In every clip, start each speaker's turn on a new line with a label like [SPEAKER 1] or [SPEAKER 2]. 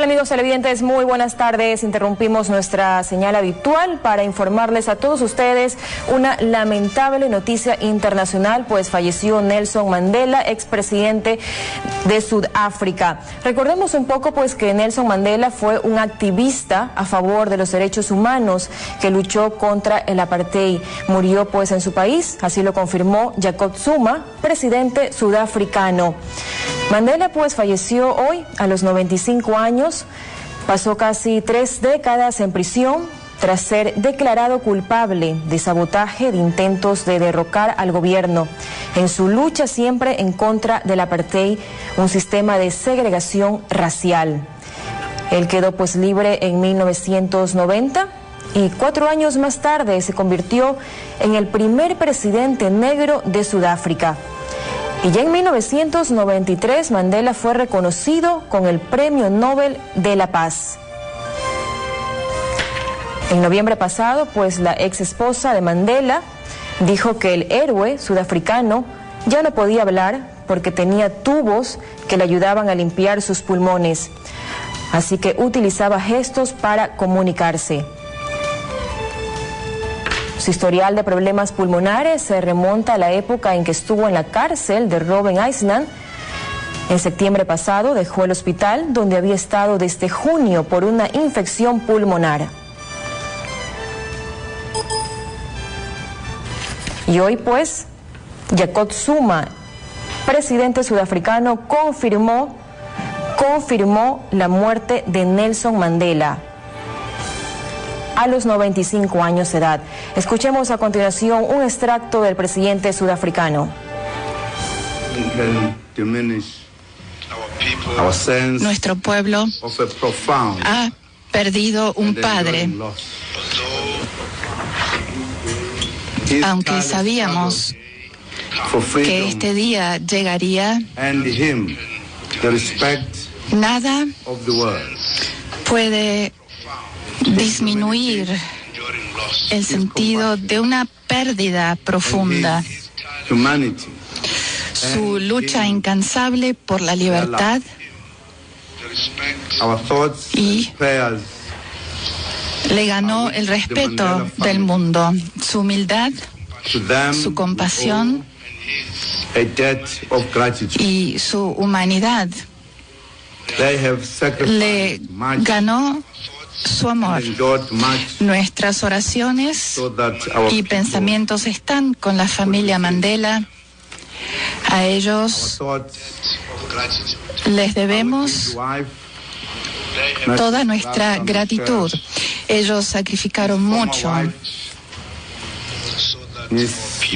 [SPEAKER 1] ¿Qué tal, amigos televidentes? Muy buenas tardes. Interrumpimos nuestra señal habitual para informarles a todos ustedes una lamentable noticia internacional, pues falleció Nelson Mandela, expresidente de Sudáfrica. Recordemos un poco pues que Nelson Mandela fue un activista a favor de los derechos humanos que luchó contra el apartheid. Murió pues en su país, así lo confirmó Jacob Zuma, presidente sudafricano. Mandela pues falleció hoy a los 95 años, pasó casi 3 décadas en prisión tras ser declarado culpable de sabotaje de intentos de derrocar al gobierno en su lucha siempre en contra del apartheid, un sistema de segregación racial. Él quedó pues libre en 1990 y 4 años más tarde se convirtió en el primer presidente negro de Sudáfrica. Y ya en 1993 Mandela fue reconocido con el Premio Nobel de la Paz. En noviembre pasado, pues la ex esposa de Mandela dijo que el héroe sudafricano ya no podía hablar porque tenía tubos que le ayudaban a limpiar sus pulmones. Así que utilizaba gestos para comunicarse. Su historial de problemas pulmonares se remonta a la época en que estuvo en la cárcel de Robben Island. En septiembre pasado dejó el hospital donde había estado desde junio por una infección pulmonar. Y hoy pues, Jacob Zuma, presidente sudafricano, confirmó la muerte de Nelson Mandela a los 95 años de edad. Escuchemos a continuación un extracto del presidente sudafricano.
[SPEAKER 2] Nuestro pueblo ha perdido un padre. Aunque sabíamos que este día llegaría, nada puede disminuir el sentido de una pérdida profunda. Su lucha incansable por la libertad y le ganó el respeto del mundo. Su humildad, su compasión y su humanidad le ganó su amor. Nuestras oraciones y pensamientos están con la familia Mandela. A ellos les debemos toda nuestra gratitud. Ellos sacrificaron mucho,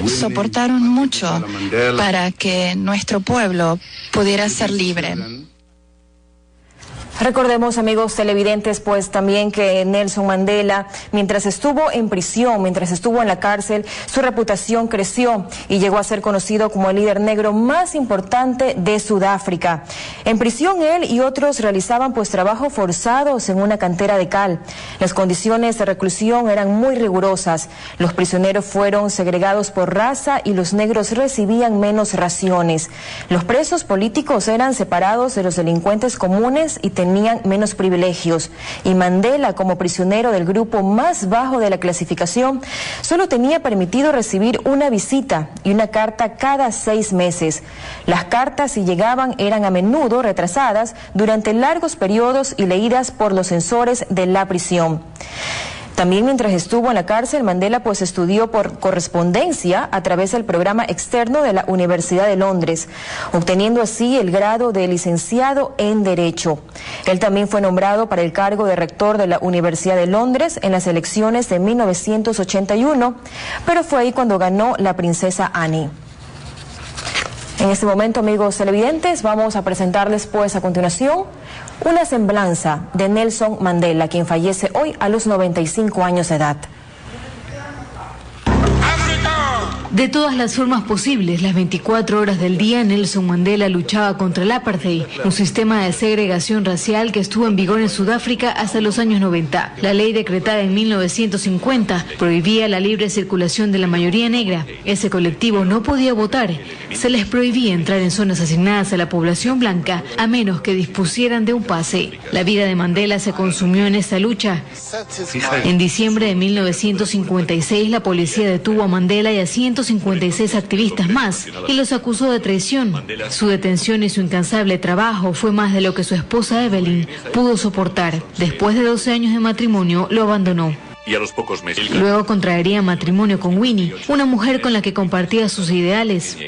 [SPEAKER 2] soportaron mucho para que nuestro pueblo pudiera ser libre.
[SPEAKER 1] Recordemos, amigos televidentes, pues también que Nelson Mandela, mientras estuvo en prisión, mientras estuvo en la cárcel, su reputación creció y llegó a ser conocido como el líder negro más importante de Sudáfrica. En prisión él y otros realizaban pues trabajos forzados en una cantera de cal. Las condiciones de reclusión eran muy rigurosas. Los prisioneros fueron segregados por raza y los negros recibían menos raciones. Los presos políticos eran separados de los delincuentes comunes y tenían menos privilegios, y Mandela, como prisionero del grupo más bajo de la clasificación, solo tenía permitido recibir una visita y una carta cada 6 meses. Las cartas, si llegaban, eran a menudo retrasadas durante largos periodos y leídas por los censores de la prisión. También mientras estuvo en la cárcel, Mandela pues estudió por correspondencia a través del programa externo de la Universidad de Londres, obteniendo así el grado de licenciado en Derecho. Él también fue nombrado para el cargo de rector de la Universidad de Londres en las elecciones de 1981, pero fue ahí cuando ganó la princesa Anne. En este momento, amigos televidentes, vamos a presentarles pues a continuación una semblanza de Nelson Mandela, quien fallece hoy a los 95 años de edad.
[SPEAKER 3] De todas las formas posibles, las 24 horas del día, Nelson Mandela luchaba contra el apartheid, un sistema de segregación racial que estuvo en vigor en Sudáfrica hasta los años 90. La ley decretada en 1950 prohibía la libre circulación de la mayoría negra. Ese colectivo no podía votar. Se les prohibía entrar en zonas asignadas a la población blanca, a menos que dispusieran de un pase. La vida de Mandela se consumió en esta lucha. En diciembre de 1956, la policía detuvo a Mandela y a 156 activistas más y los acusó de traición. Su detención y su incansable trabajo fue más de lo que su esposa Evelyn pudo soportar. Después de 12 años de matrimonio, lo abandonó.
[SPEAKER 4] Y a los pocos meses...
[SPEAKER 3] Luego contraería matrimonio con Winnie, una mujer con la que compartía sus ideales.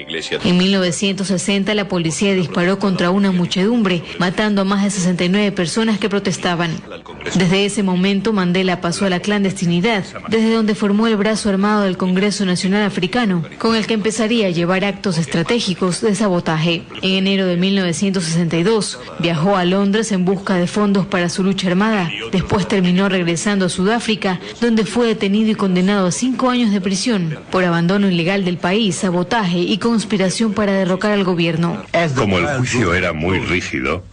[SPEAKER 3] En 1960 la policía disparó contra una muchedumbre, matando a más de 69 personas que protestaban. Desde ese momento Mandela pasó a la clandestinidad, desde donde formó el brazo armado del Congreso Nacional Africano, con el que empezaría a llevar actos estratégicos de sabotaje. En enero de 1962 viajó a Londres en busca de fondos para su lucha armada. Después terminó regresando a Sudáfrica, donde fue detenido y condenado a 5 años de prisión por abandono ilegal del país, sabotaje y conspiración para derrocar al gobierno.
[SPEAKER 4] Como el juicio era muy rígido,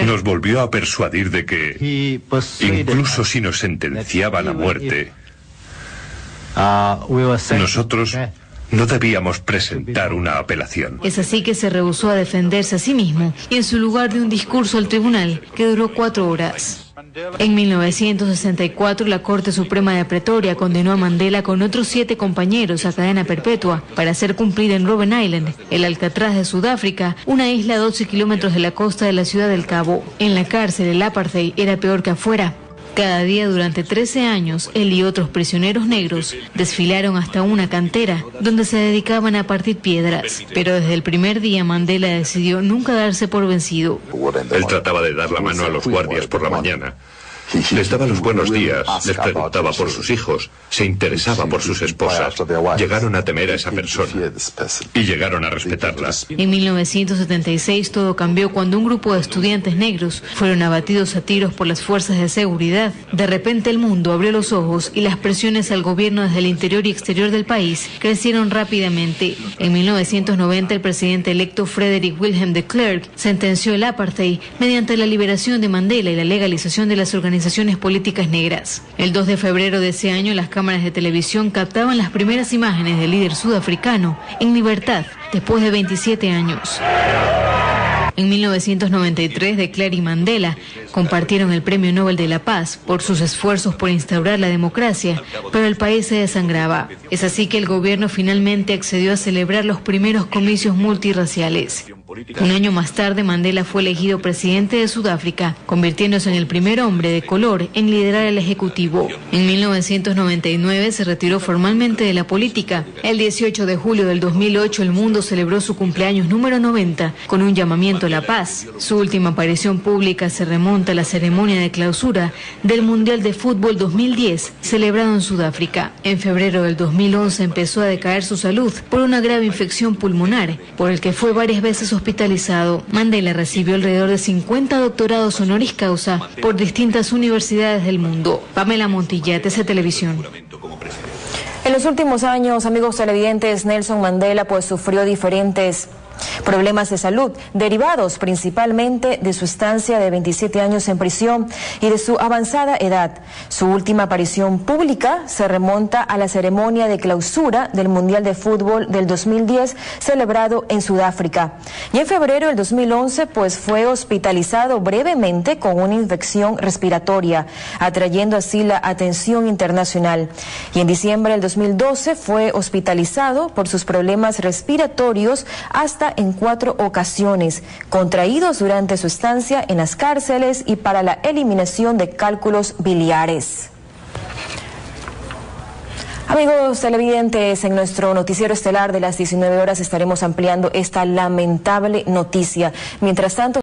[SPEAKER 4] nos volvió a persuadir de que, incluso si nos sentenciaban a muerte, nosotros no debíamos presentar una apelación.
[SPEAKER 3] Es así que se rehusó a defenderse a sí mismo y en su lugar dio un discurso al tribunal que duró 4 horas. En 1964, la Corte Suprema de Pretoria condenó a Mandela con otros 7 compañeros a cadena perpetua para ser cumplida en Robben Island, el Alcatraz de Sudáfrica, una isla a 12 kilómetros de la costa de la ciudad del Cabo. En la cárcel, el apartheid era peor que afuera. Cada día durante 13 años, él y otros prisioneros negros desfilaron hasta una cantera donde se dedicaban a partir piedras. Pero desde el primer día Mandela decidió nunca darse por vencido.
[SPEAKER 4] Él trataba de dar la mano a los guardias por la mañana. Les daba los buenos días, les preguntaba por sus hijos, se interesaba por sus esposas. Llegaron a temer a esa persona y llegaron a respetarla.
[SPEAKER 3] En 1976 todo cambió cuando un grupo de estudiantes negros fueron abatidos a tiros por las fuerzas de seguridad. De repente el mundo abrió los ojos y las presiones al gobierno desde el interior y exterior del país crecieron rápidamente. En 1990 el presidente electo Frederick Wilhelm de Klerk sentenció el apartheid mediante la liberación de Mandela y la legalización de las organizaciones políticas negras. El 2 de febrero de ese año, las cámaras de televisión captaban las primeras imágenes del líder sudafricano en libertad después de 27 años. En 1993, de Klerk y Mandela compartieron el Premio Nobel de la Paz por sus esfuerzos por instaurar la democracia, pero el país se desangraba. Es así que el gobierno finalmente accedió a celebrar los primeros comicios multirraciales. Un año más tarde, Mandela fue elegido presidente de Sudáfrica, convirtiéndose en el primer hombre de color en liderar el Ejecutivo. En 1999 se retiró formalmente de la política. El 18 de julio del 2008 el mundo celebró su cumpleaños número 90 con un llamamiento a la paz. Su última aparición pública se remonta a la ceremonia de clausura del Mundial de Fútbol 2010, celebrado en Sudáfrica. En febrero del 2011 empezó a decaer su salud por una grave infección pulmonar, por el que fue varias veces hospitalizado. Mandela recibió alrededor de 50 doctorados honoris causa por distintas universidades del mundo. Pamela Montilla, TC Televisión.
[SPEAKER 1] En los últimos años, amigos televidentes, Nelson Mandela sufrió diferentes problemas de salud, derivados principalmente de su estancia de 27 años en prisión y de su avanzada edad. Su última aparición pública se remonta a la ceremonia de clausura del Mundial de Fútbol del 2010, celebrado en Sudáfrica. Y en febrero del 2011, fue hospitalizado brevemente con una infección respiratoria, atrayendo así la atención internacional. Y en diciembre del 2012 fue hospitalizado por sus problemas respiratorios hasta en 4 ocasiones, contraídos durante su estancia en las cárceles y para la eliminación de cálculos biliares. Amigos televidentes, en nuestro noticiero estelar de las 19 horas estaremos ampliando esta lamentable noticia. Mientras tanto,